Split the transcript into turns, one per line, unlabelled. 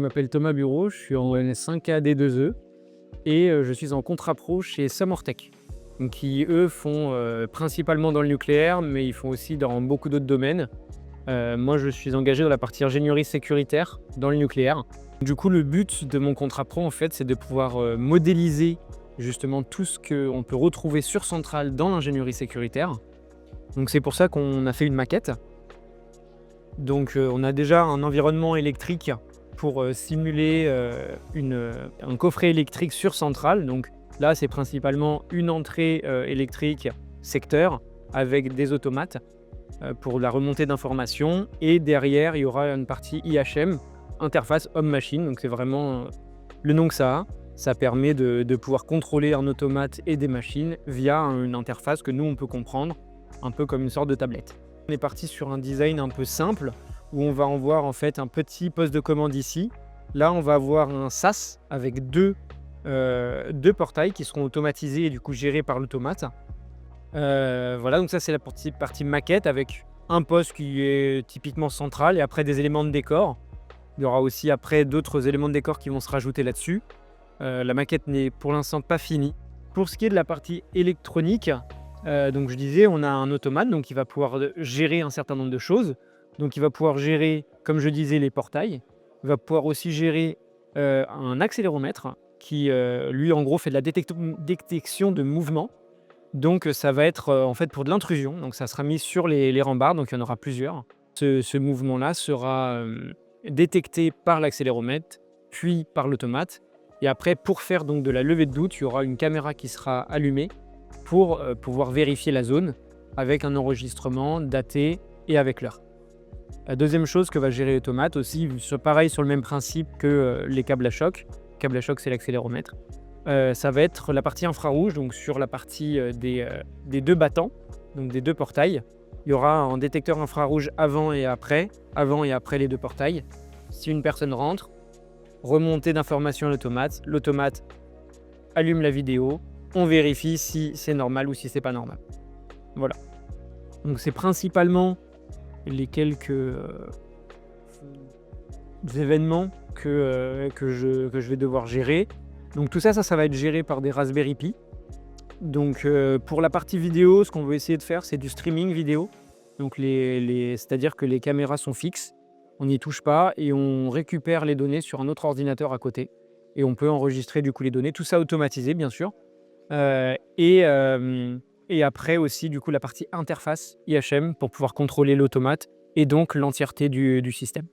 m'appelle Thomas Bureau, je suis en N5 D2E et je suis en contrat pro chez Samortech, donc qui eux font principalement dans le nucléaire, mais ils font aussi dans beaucoup d'autres domaines. Moi, je suis engagé dans la partie ingénierie sécuritaire dans le nucléaire. Du coup, le but de mon contrat pro, en fait, c'est de pouvoir modéliser justement tout ce qu'on peut retrouver sur centrale dans l'ingénierie sécuritaire. Donc c'est pour ça qu'on a fait une maquette. Donc on a déjà un environnement électrique pour simuler un coffret électrique sur centrale. Donc là, c'est principalement une entrée électrique secteur avec des automates pour la remontée d'informations. Et derrière, il y aura une partie IHM, interface homme-machine. Donc c'est vraiment le nom que ça a. Ça permet de pouvoir contrôler un automate et des machines via une interface que nous, on peut comprendre, un peu comme une sorte de tablette. On est parti sur un design un peu simple, où on va en voir en fait un petit poste de commande ici. Là, on va avoir un SAS avec deux portails qui seront automatisés et du coup gérés par l'automate. Voilà, donc ça c'est la partie maquette avec un poste qui est typiquement central et après des éléments de décor. Il y aura aussi après d'autres éléments de décor qui vont se rajouter là-dessus. La maquette n'est pour l'instant pas finie. Pour ce qui est de la partie électronique, donc je disais, on a un automate donc, qui va pouvoir gérer un certain nombre de choses. Donc il va pouvoir gérer, comme je disais, les portails. Il va pouvoir aussi gérer un accéléromètre qui, lui, en gros, fait de la détection de mouvement. Donc ça va être en fait pour de l'intrusion. Donc ça sera mis sur les rambardes, donc il y en aura plusieurs. Ce mouvement-là sera détecté par l'accéléromètre, puis par l'automate. Et après, pour faire donc de la levée de doute, il y aura une caméra qui sera allumée pour pouvoir vérifier la zone avec un enregistrement daté et avec l'heure. La deuxième chose que va gérer l'automate aussi, pareil sur le même principe que les câbles à choc. Le câble à choc, c'est l'accéléromètre. Ça va être la partie infrarouge, donc sur la partie des deux battants, donc des deux portails. Il y aura un détecteur infrarouge avant et après les deux portails. Si une personne rentre, remontée d'informations à l'automate, l'automate allume la vidéo, on vérifie si c'est normal ou si c'est pas normal. Voilà. Donc c'est principalement les quelques événements que je vais devoir gérer. Donc tout ça va être géré par des Raspberry Pi. Donc pour la partie vidéo, ce qu'on veut essayer de faire, c'est du streaming vidéo. Donc c'est-à-dire que les caméras sont fixes, on n'y touche pas et on récupère les données sur un autre ordinateur à côté. Et on peut enregistrer du coup les données, tout ça automatisé bien sûr. Et après aussi du coup la partie interface IHM pour pouvoir contrôler l'automate et donc l'entièreté du système.